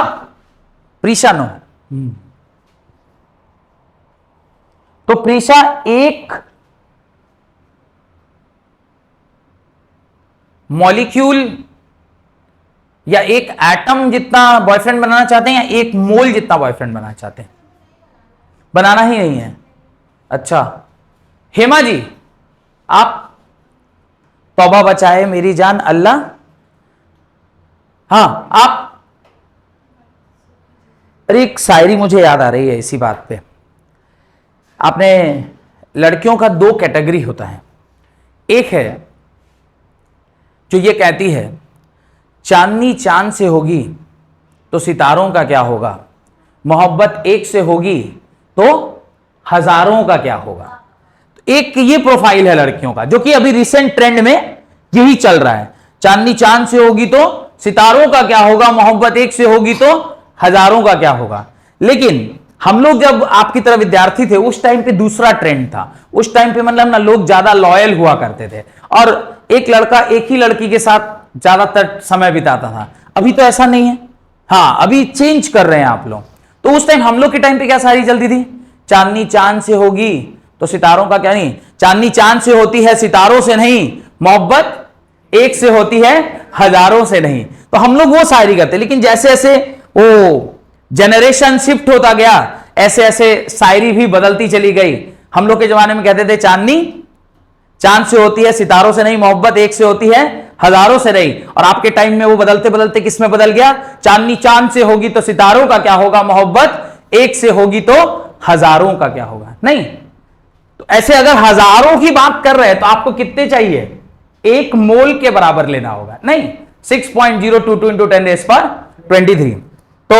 प्रीशा नो। तो प्रीशा एक मॉलिक्यूल या एक एटम जितना बॉयफ्रेंड बनाना चाहते हैं या एक मोल जितना बॉयफ्रेंड बनाना चाहते हैं? बनाना ही नहीं है। अच्छा हेमा जी, आप तौबा बचाए मेरी जान अल्लाह। हाँ आप, अरे एक शायरी मुझे याद आ रही है इसी बात पे। आपने, लड़कियों का 2 कैटेगरी होता है। एक है जो ये कहती है चांदनी चांद से होगी तो सितारों का क्या होगा, मोहब्बत एक से होगी तो हजारों का क्या होगा। एक ये प्रोफाइल है लड़कियों का, जो कि अभी रिसेंट ट्रेंड में यही चल रहा है। चांदनी चांद से होगी तो सितारों का क्या होगा, मोहब्बत एक से होगी तो हजारों का क्या होगा। लेकिन हम लोग जब आपकी तरह विद्यार्थी थे उस टाइम पे दूसरा ट्रेंड था। उस टाइम पे मतलब ना लोग ज्यादा लॉयल हुआ करते थे और एक लड़का एक ही लड़की के साथ ज्यादातर समय बिताता था। अभी तो ऐसा नहीं है। हाँ अभी चेंज कर रहे हैं आप लोग। तो उस टाइम हम लोग के टाइम पे क्या सारी चलती थी? चांदनी चांद से होगी तो सितारों का क्या नहीं, चांदनी चांद से होती है सितारों से नहीं, मोहब्बत एक से होती है हजारों से नहीं। तो हम लोग वो शायरी करते। लेकिन जैसे जैसे वो जनरेशन शिफ्ट होता गया ऐसे ऐसे शायरी भी बदलती चली गई। हम लोग के जमाने में कहते थे चांदनी चांद से होती है सितारों से नहीं, मोहब्बत एक से होती है हजारों से नहीं। और आपके टाइम में वो बदलते बदलते किस में बदल गया? चांदनी चांद से होगी तो सितारों का क्या होगा, मोहब्बत एक से होगी तो हजारों का क्या होगा। नहीं तो ऐसे अगर हजारों की बात कर रहे हैं तो आपको कितने चाहिए? 1 मोल के बराबर लेना होगा। नहीं 6.022 इंटू 10 रेज़ पावर 23। तो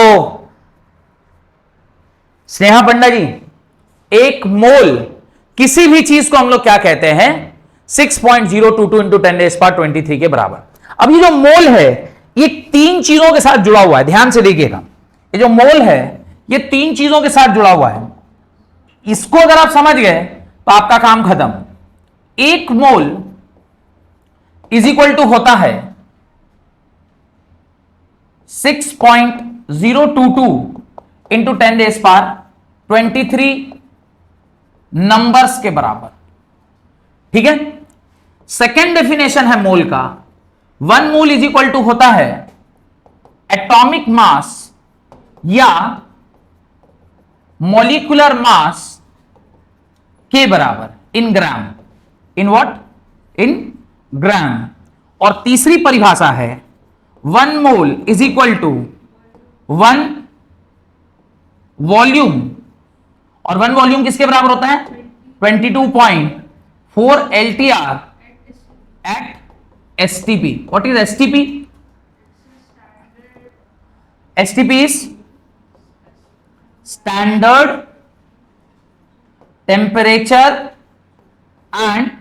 स्नेहा पंडा जी, 1 मोल किसी भी चीज को हम लोग क्या कहते हैं? 6.022 इंटू 10 रेज़ पावर 23 के बराबर। अब ये जो मोल है ये तीन चीजों के साथ जुड़ा हुआ है, ध्यान से देखिएगा। ये जो मोल है ये तीन चीजों के साथ जुड़ा हुआ है। इसको अगर आप समझ गए तो आपका काम खत्म। एक मोल इज इक्वल टू होता है 6.022 इंटू 10⁻23 नंबर्स के बराबर। ठीक है। सेकेंड डेफिनेशन है मोल का, 1 मोल इज इक्वल टू होता है एटॉमिक मास या मॉलिक्यूलर मास के बराबर इन ग्राम। In what? इन ग्राम। और तीसरी परिभाषा है 1 mole is equal to 1 volume. और 1 वॉल्यूम किसके बराबर होता है? 22.4 LTR at STP. What is STP? STP is standard temperature and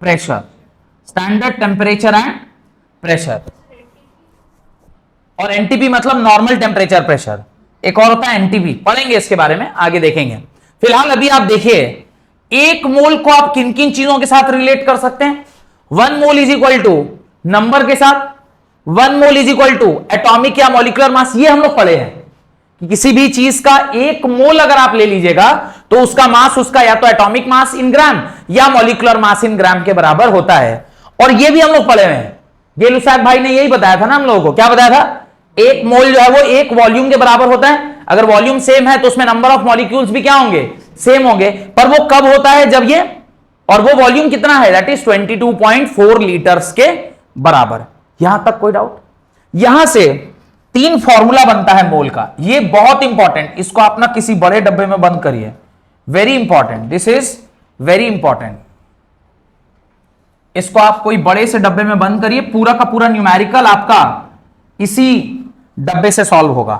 pressure. Standard temperature and pressure. और एनटीपी मतलब नॉर्मल टेम्परेचर प्रेशर। एक और होता है एनटीपी, पढ़ेंगे इसके बारे में, आगे देखेंगे। फिलहाल अभी आप देखिए एक मोल को आप किन किन चीजों के साथ रिलेट कर सकते हैं। 1 mole is equal to number के साथ, 1 mole is equal to atomic या मॉलिक्यूलर मास। ये हम लोग पढ़े हैं कि किसी भी चीज का 1 मोल अगर आप ले लीजिएगा तो उसका मास उसका या तो एटॉमिक मास इन ग्राम या मॉलिक्यूलर मास इन ग्राम के बराबर होता है। और ये भी हम लोग पढ़े हुए हैं, गेलू साहब भाई ने यही बताया था ना हम लोगों को। क्या बताया था? 1 मोल जो है वो 1 वॉल्यूम के बराबर होता है। अगर वॉल्यूम सेम है तो उसमें नंबर ऑफ मॉलिक्यूल्स भी क्या होंगे? सेम होंगे। पर वो कब होता है? जब ये, और वो वॉल्यूम कितना है? दैट इज 22.4 लीटर्स के बराबर। यहां तक कोई डाउट? यहां से 3 फॉर्मूला बनता है मोल का। ये बहुत इंपॉर्टेंट, इसको आप ना किसी बड़े डब्बे में बंद करिए। Very important, this is very important. इसको आप कोई बड़े से डब्बे में बंद करिए, पूरा का पूरा न्यूमेरिकल आपका इसी डब्बे से सॉल्व होगा।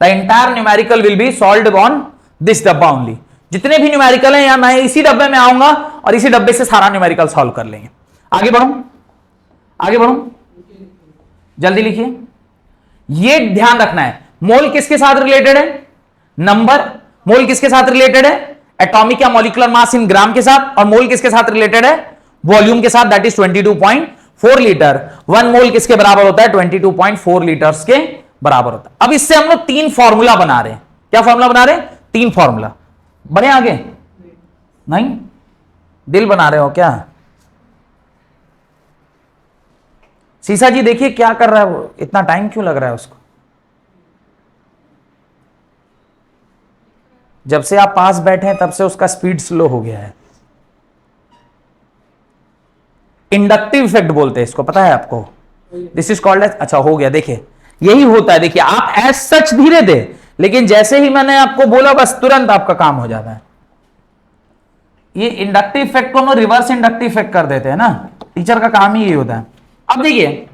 The entire numerical will be solved on this डब्बा ओनली। जितने भी न्यूमेरिकल हैं, या मैं इसी डब्बे में आऊंगा और इसी डब्बे से सारा न्यूमेरिकल सॉल्व कर लेंगे। आगे बढ़ो, आगे बढ़ो, जल्दी लिखिए। ये ध्यान रखना है, मोल किसके साथ रिलेटेड है? नंबर। मोल किसके साथ रिलेटेड है? एटॉमिक या मॉलिक्यूलर मास इन ग्राम के साथ। और मोल किसके साथ रिलेटेड है? वॉल्यूम के साथ, दैट इज 22.4 लीटर। 1 मोल किसके बराबर होता है? 22.4 लीटर्स के बराबर होता है। अब इससे हम लोग 3 फॉर्मूला बना रहे हैं। क्या फॉर्मूला बना रहे हैं? 3 फॉर्मूला। बने आगे? नहीं, दिल बना रहे हो क्या? सीसा जी देखिए क्या कर रहा है वो, इतना टाइम क्यों लग रहा है उसको? जब से आप पास बैठे हैं तब से उसका स्पीड स्लो हो गया है। इंडक्टिव इफेक्ट बोलते हैं इसको, पता है आपको? दिस इज कॉल्ड एज, अच्छा हो गया। देखिए यही होता है। देखिए आप एज सच धीरे थे, लेकिन जैसे ही मैंने आपको बोला बस तुरंत आपका काम हो जाता है। ये इंडक्टिव इफेक्ट को हम रिवर्स इंडक्टिव इफेक्ट कर देते हैं ना, टीचर का काम ही यही होता है। अब देखिए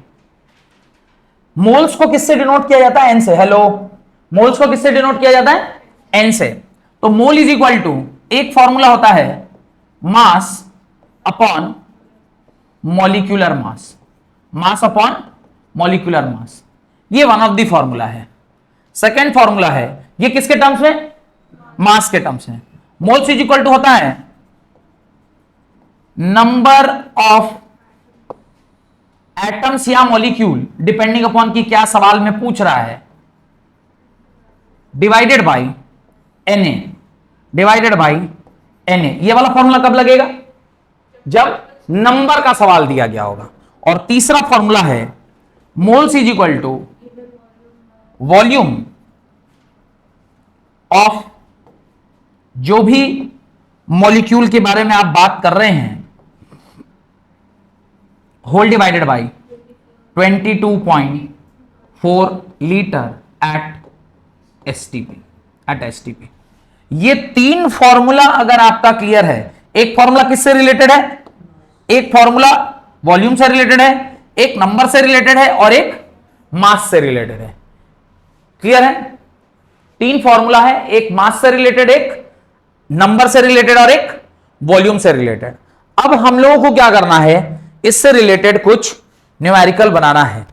मोल्स को किससे डिनोट किया जाता है? एन से। हेलो, मोल्स को किससे डिनोट किया जाता है? एन से। तो मोल इज इक्वल टू, एक फॉर्मूला होता है मास अपॉन मॉलिक्यूलर मास। मास अपॉन मॉलिक्यूलर मास, ये वन ऑफ द फॉर्मूला है। सेकेंड फॉर्मूला है, ये किसके टर्म्स में? मास के टर्म्स में। मोल्स इज इक्वल टू होता है नंबर ऑफ एटम्स या मॉलिक्यूल, डिपेंडिंग अपॉन कि क्या सवाल में पूछ रहा है, divided by Na, divided by Na। ये वाला फॉर्मूला कब लगेगा? जब नंबर का सवाल दिया गया होगा। और तीसरा फॉर्मूला है moles is equal to volume of जो भी मॉलिक्यूल के बारे में आप बात कर रहे हैं, whole divided by 22.4 litre at STP. ये 3 फॉर्मूला अगर आपका क्लियर है, एक फॉर्मूला किससे रिलेटेड है? एक फॉर्मूला वॉल्यूम से रिलेटेड है, एक नंबर से रिलेटेड है और एक मास से रिलेटेड है। क्लियर है? 3 फॉर्मूला है, एक मास से रिलेटेड, एक नंबर से रिलेटेड और एक वॉल्यूम से रिलेटेड। अब हम लोगों को क्या करना है? इससे रिलेटेड कुछ न्यूमेरिकल बनाना है।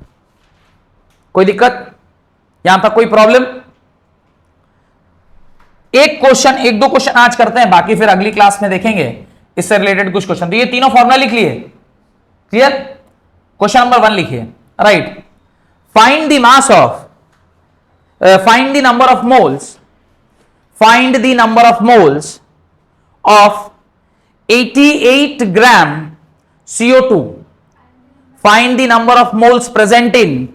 कोई दिक्कत, यहां तक कोई प्रॉब्लम? एक क्वेश्चन, एक दो क्वेश्चन आज करते हैं, बाकी फिर अगली क्लास में देखेंगे इससे रिलेटेड कुछ क्वेश्चन। तो ये तीनों फॉर्मूला लिख लिए, क्लियर? क्वेश्चन नंबर 1 लिखिए, right. Find the mass of, find the number of moles, find the number of moles of 88 gram CO2, find the number of moles present in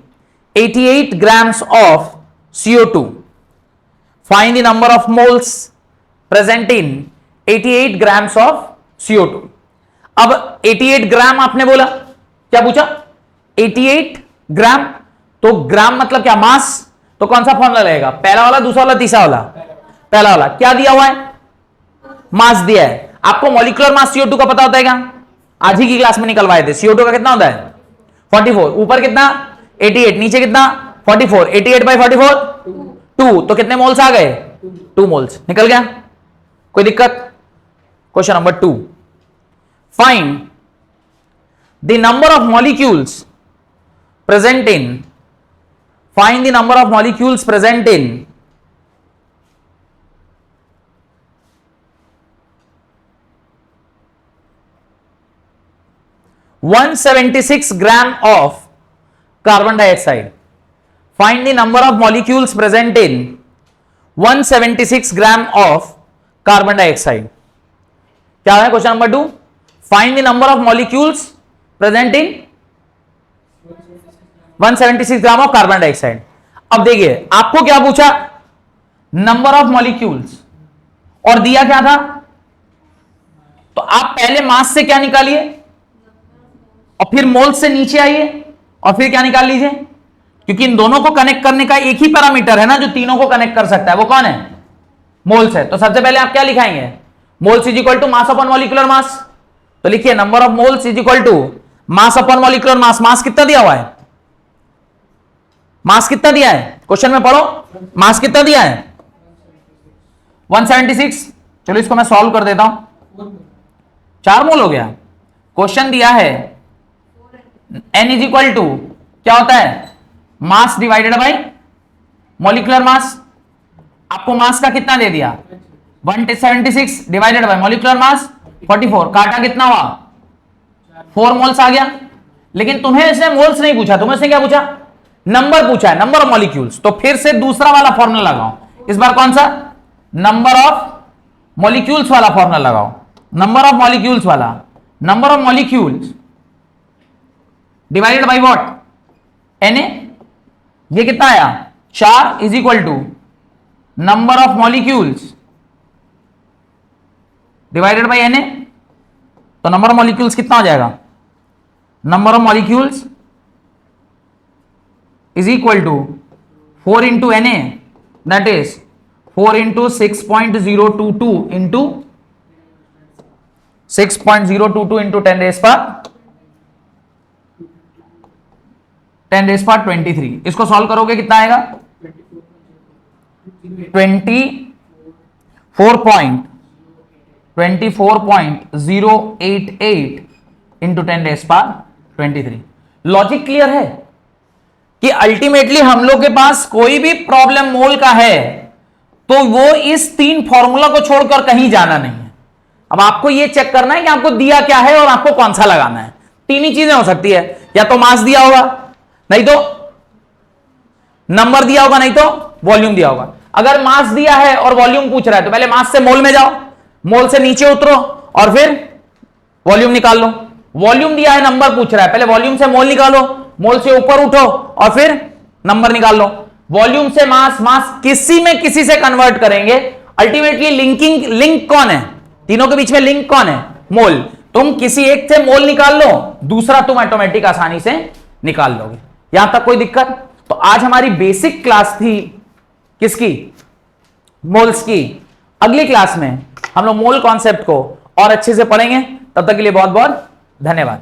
88 grams of CO2, find the number of moles present in 88 grams of CO2। अब 88 ग्राम आपने बोला, क्या पूछा? 88 ग्राम, तो ग्राम मतलब क्या? मास। तो कौन सा फॉर्मूला लगेगा? पहला वाला, दूसरा वाला, तीसरा वाला? पहला वाला। क्या दिया हुआ है? मास दिया है। आपको मॉलिक्यूलर मास CO2 का पता होता है क्या? आज ही की क्लास में निकलवाए थे। CO2 का कितना होता है? 44। ऊपर कितना? 88। नीचे कितना? 44। 88 बाई 44 2। तो कितने मोल्स आ गए? 2 मोल्स। निकल गया, कोई दिक्कत? Question number 2, find the number of molecules present in, find the number of molecules present in 176 gram of carbon dioxide, find the number of molecules present in 176 gram of carbon dioxide। क्या है question number 2? Find the number of molecules present in 176 gram of carbon dioxide. अब देखिए आपको क्या पूछा? Number of molecules, और दिया क्या था? तो आप पहले मास से क्या निकालिए और फिर मोल्स से नीचे आइए और फिर क्या निकाल लीजिए, क्योंकि इन दोनों को कनेक्ट करने का एक ही पैरामीटर है ना जो तीनों को कनेक्ट कर सकता है, वो कौन है? मोल्स है। तो सबसे पहले आप क्या लिखाएंगे? Moles is equal to mass upon molecular mass. तो लिखिए number of moles is equal to mass upon molecular mass. Mass कितना दिया हुआ है? मास कितना दिया है? क्वेश्चन में पढ़ो, मास कितना दिया है? 176। चलो इसको मैं सॉल्व कर देता हूं। 4 मोल हो गया। क्वेश्चन दिया है n इज इक्वल टू क्या होता है? Mass divided by molecular mass. आपको मास का कितना दे दिया? 176 डिवाइडेड बाई मॉलिक्यूलर मास 44। काटा कितना हुआ? 4 मोल्स आ गया। लेकिन तुम्हें इसने मोल्स नहीं पूछा, तुम्हें इसने क्या पूछा? नंबर पूछा है, नंबर ऑफ मॉलिक्यूल्स। तो फिर से दूसरा वाला फॉर्मूला लगाओ। इस बार कौन सा? नंबर ऑफ मॉलिक्यूल्स वाला फॉर्मूला लगाओ। नंबर ऑफ मॉलिक्यूल्स वाला, number of molecules divided by what? Na। ये कितना आया? 4 is equal to number of molecules divided by Na। तो नंबर ऑफ मॉलिक्यूल्स कितना हो जाएगा? Number of molecules is equal to 4 into Na, that is 4 into 6.022 into 6.022 into 10 raise power 23। इसको solve करोगे कितना आएगा? 24.088 into 10 raise power 23। Logic clear है कि अल्टीमेटली हम लोग के पास कोई भी प्रॉब्लम मोल का है तो वो इस 3 फॉर्मूला को छोड़कर कहीं जाना नहीं है। अब आपको ये चेक करना है कि आपको दिया क्या है और आपको कौन सा लगाना है। 3 ही चीजें हो सकती है, या तो मास दिया होगा, नहीं तो नंबर दिया होगा, नहीं तो वॉल्यूम दिया होगा। अगर मास दिया है और वॉल्यूम पूछ रहा है तो पहले मास से मोल में जाओ, मोल से नीचे उतरो और फिर वॉल्यूम निकाल लो। वॉल्यूम दिया है, नंबर पूछ रहा है, पहले वॉल्यूम से मोल निकालो, मोल से ऊपर उठो और फिर नंबर निकाल लो। वॉल्यूम से मास, मास किसी में किसी से कन्वर्ट करेंगे। अल्टीमेटली लिंक कौन है? तीनों के बीच में लिंक कौन है? मोल। तुम किसी एक से मोल निकाल लो, दूसरा तुम ऑटोमेटिक आसानी से निकाल लोगे। यहां तक कोई दिक्कत? तो आज हमारी बेसिक क्लास थी किसकी? मोल्स की। अगली क्लास में हम लोग मोल कॉन्सेप्ट को और अच्छे से पढ़ेंगे। तब तक के लिए बहुत बहुत धन्यवाद।